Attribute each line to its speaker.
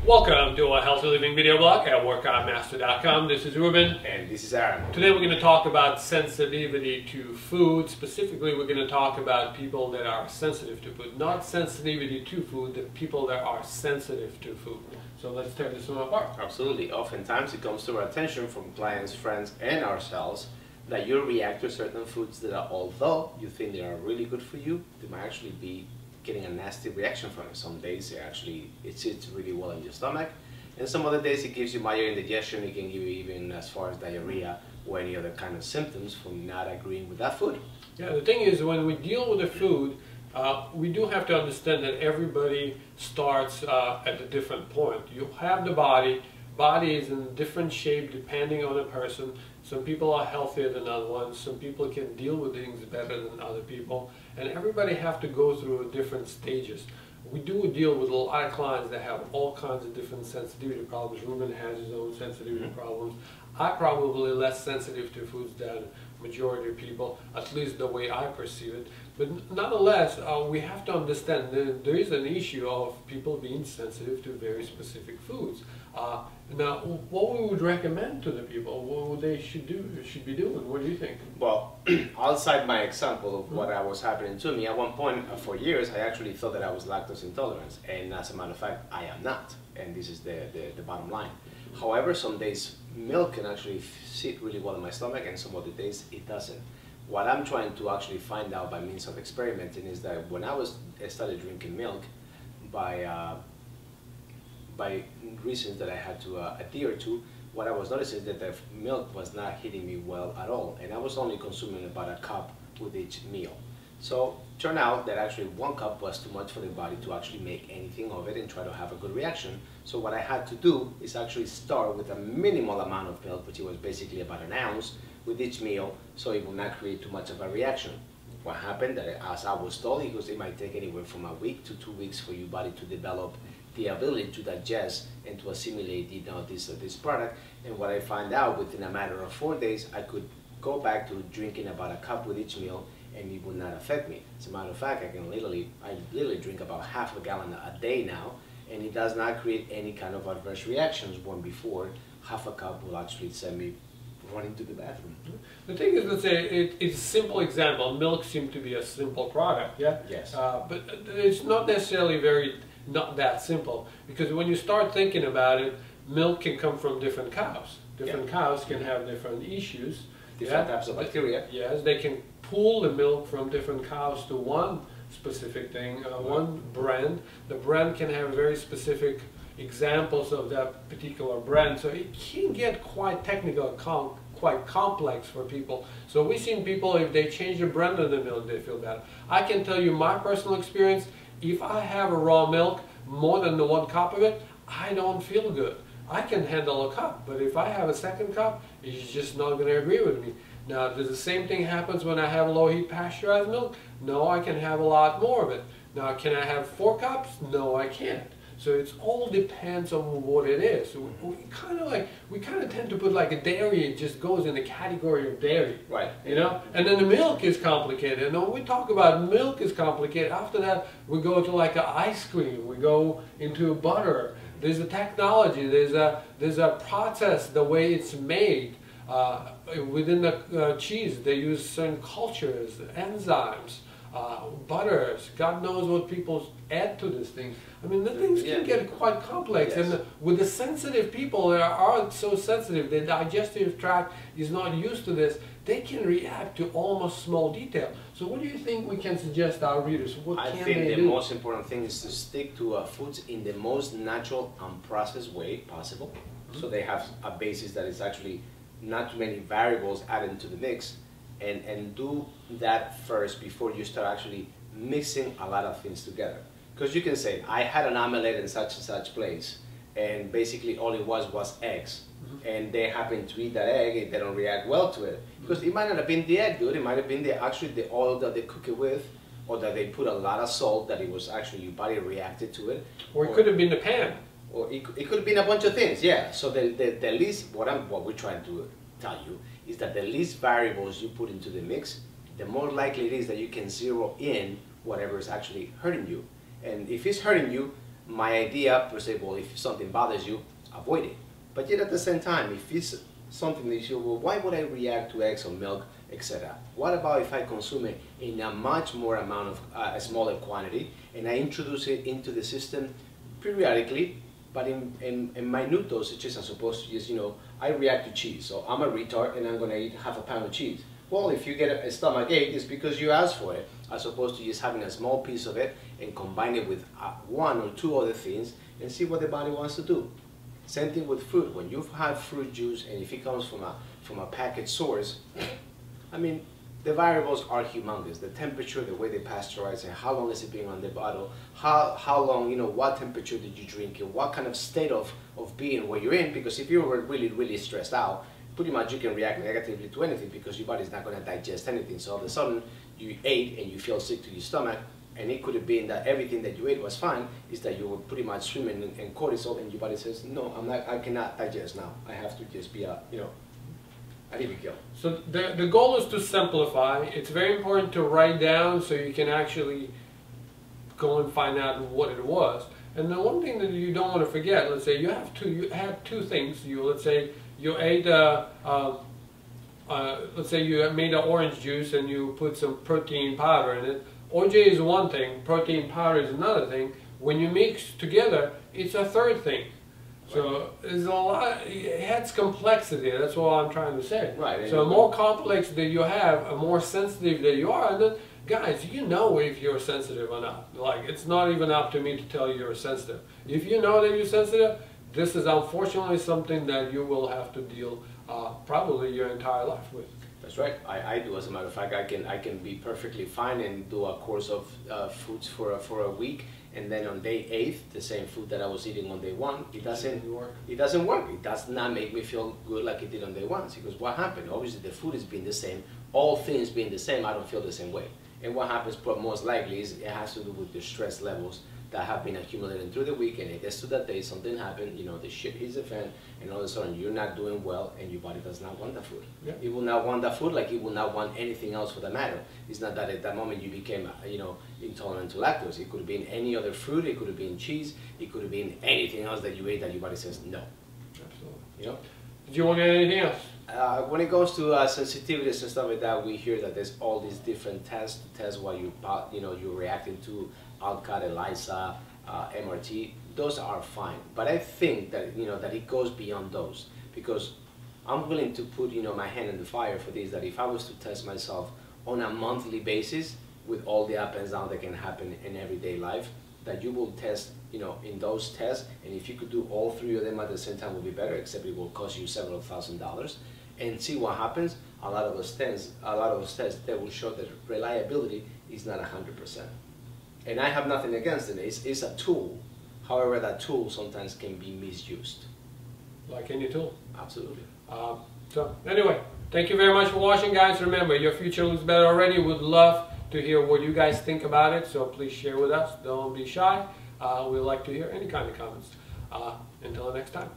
Speaker 1: Welcome to a Healthy Living video blog at workoutmaster.com. This is Ruben.
Speaker 2: And this is Aram.
Speaker 1: Today we're going to talk about sensitivity to food. Specifically, we're going to talk about people that are sensitive to food. Not sensitivity to food, the people that are sensitive to food. So let's tear this one apart.
Speaker 2: Absolutely. Oftentimes it comes to our attention from clients, friends, and ourselves that you react to certain foods that are, although you think they are really good for you, they might actually be getting a nasty reaction from it. Some days it sits really well in your stomach, and some other days it gives you minor indigestion. It can give you even as far as diarrhea or any other kind of symptoms from not agreeing with that food.
Speaker 1: Yeah, the thing is, when we deal with the food, we do have to understand that everybody starts at a different point. You have the body. Body is in different shape depending on the person. Some people are healthier than other ones. Some people can deal with things better than other people. And everybody have to go through different stages. We do deal with a lot of clients that have all kinds of different sensitivity problems. Ruben has his own sensitivity problems. I'm probably less sensitive to foods than majority of people, at least the way I perceive it. But nonetheless, we have to understand that there is an issue of people being sensitive to very specific foods. Now, what we would recommend to the people, what they should be doing? What do you think?
Speaker 2: Well, I'll cite my example of what was happening to me. At one point, for years, I actually thought that I was lactose intolerant, and as a matter of fact, I am not. And this is the bottom line. However, some days milk can actually sit really well in my stomach, and some other days it doesn't. What I'm trying to actually find out by means of experimenting is that when I started drinking milk, by reasons that I had to adhere to, what I was noticing is that the milk was not hitting me well at all, and I was only consuming about a cup with each meal. So it turned out that actually 1 cup was too much for the body to actually make anything of it and try to have a good reaction. So what I had to do is actually start with a minimal amount of milk, which was basically about 1 ounce with each meal, so it will not create too much of a reaction. What happened, that as I was told, because it might take anywhere from a week to 2 weeks for your body to develop the ability to digest and to assimilate this product. And what I found out, within a matter of 4 days, I could go back to drinking about 1 cup with each meal, and it would not affect me. As a matter of fact, I literally drink about half a gallon a day now, and it does not create any kind of adverse reactions, when before half a cup will actually send me running to the bathroom.
Speaker 1: The thing is, let's say it's a simple example. Milk seems to be a simple product, yeah?
Speaker 2: Yes.
Speaker 1: But it's not necessarily not that simple, because when you start thinking about it, milk can come from different cows. Different cows can have different issues.
Speaker 2: Different types of bacteria.
Speaker 1: Yes, they can pull the milk from different cows to one specific thing, one brand. The brand can have very specific examples of that particular brand, so it can get quite technical, quite complex for people. So we've seen people, if they change the brand of the milk, they feel better. I can tell you my personal experience, if I have a raw milk, more than the 1 cup of it, I don't feel good. I can handle a cup, but if I have a second cup, it's just not going to agree with me. Now, does the same thing happens when I have low heat pasteurized milk? No, I can have a lot more of it. Now, can I have 4 cups? No, I can't. So it all depends on what it is. So we kind of tend to put like a dairy, it just goes in the category of dairy.
Speaker 2: Right.
Speaker 1: You know? And then the milk is complicated. And when we talk about milk is complicated, after that we go to like a ice cream, we go into butter. There's a technology, there's a process, the way it's made. Within the cheese, they use certain cultures, enzymes, butters, God knows what people add to this thing. I mean, the things can get quite complex. Yes. And with the sensitive people that are so sensitive, their digestive tract is not used to this, they can react to almost small detail. So what do you think we can suggest our readers? What can they do?
Speaker 2: I think the most important thing is to stick to foods in the most natural and processed way possible. So they have a basis that is actually not too many variables added into the mix, and do that first before you start actually mixing a lot of things together. Because you can say, I had an omelette in such and such place, and basically all it was eggs. And they happen to eat that egg, and they don't react well to it. Because it might not have been the egg good, it might have been the oil that they cook it with, or that they put a lot of salt, that it was actually your body reacted to it.
Speaker 1: Or it could have been the pan.
Speaker 2: Or it could have been a bunch of things, yeah. So the least, what we're trying to tell you is that the least variables you put into the mix, the more likely it is that you can zero in whatever is actually hurting you. And if it's hurting you, my idea per se, well, if something bothers you, avoid it. But yet at the same time, if it's something that you, well, why would I react to eggs or milk, etc.? What about if I consume it in a much more amount of a smaller quantity, and I introduce it into the system periodically, but in minute dosages as opposed to just, I react to cheese. So I'm a retard and I'm going to eat half a pound of cheese. Well, if you get a stomach ache, it's because you asked for it, as opposed to just having a small piece of it and combine it with one or two other things and see what the body wants to do. Same thing with fruit. When you have fruit juice and if it comes from a packaged source, I mean, the variables are humongous. The temperature, the way they pasteurize it, how long is it being on the bottle, how long, what temperature did you drink it, what kind of state of being where you're in, because if you were really, really stressed out, pretty much you can react negatively to anything because your body's not going to digest anything. So all of a sudden, you ate and you feel sick to your stomach, and it could have been that everything that you ate was fine, is that you were pretty much swimming in cortisol, and your body says, no, I cannot digest now. I have to just be I need to kill.
Speaker 1: So the goal is to simplify. It's very important to write down so you can actually go and find out what it was. And the one thing that you don't want to forget, let's say you have two things. Let's say you ate let's say you made an orange juice and you put some protein powder in it. OJ is one thing, protein powder is another thing. When you mix together, it's a third thing. So there's a lot, it adds complexity, that's what I'm trying to say.
Speaker 2: Right.
Speaker 1: So the more complex that you have, the more sensitive that you are, and then, guys, you know if you're sensitive or not. Like, it's not even up to me to tell you you're sensitive. If you know that you're sensitive, this is unfortunately something that you will have to deal probably your entire life with.
Speaker 2: That's right. I do. As a matter of fact, I can be perfectly fine and do a course of foods for a week, and then on day 8, the same food that I was eating on day 1, it doesn't work. It doesn't work. It does not make me feel good like it did on day 1. Because what happened? Obviously, the food is being the same. All things being the same, I don't feel the same way. And what happens, most likely, is it has to do with the stress levels that have been accumulating through the week, and it gets to that day, something happened, the shit hits the fan, and all of a sudden you're not doing well, and your body does not want that food. Yeah. It will not want that food like it will not want anything else for that matter. It's not that at that moment you became, intolerant to lactose. It could have been any other fruit, it could have been cheese, it could have been anything else that you ate that your body says no.
Speaker 1: Absolutely. Did you want to add anything else?
Speaker 2: When it goes to sensitivities and stuff like that, we hear that there's all these different tests to test what you're reacting to. Alcat, ELISA, MRT, those are fine. But I think that that it goes beyond those, because I'm willing to put my hand in the fire for this. That if I was to test myself on a monthly basis with all the up and downs that can happen in everyday life, that you will test in those tests, and if you could do all 3 of them at the same time would be better. Except it will cost you several $1,000s, and see what happens. A lot of those tests, they will show that reliability is not 100%. And I have nothing against it. It's a tool. However, that tool sometimes can be misused.
Speaker 1: Like any tool.
Speaker 2: Absolutely.
Speaker 1: So anyway, thank you very much for watching, guys. Remember, your future looks better already. Would love to hear what you guys think about it. So please share with us. Don't be shy. We'd like to hear any kind of comments. Until next time.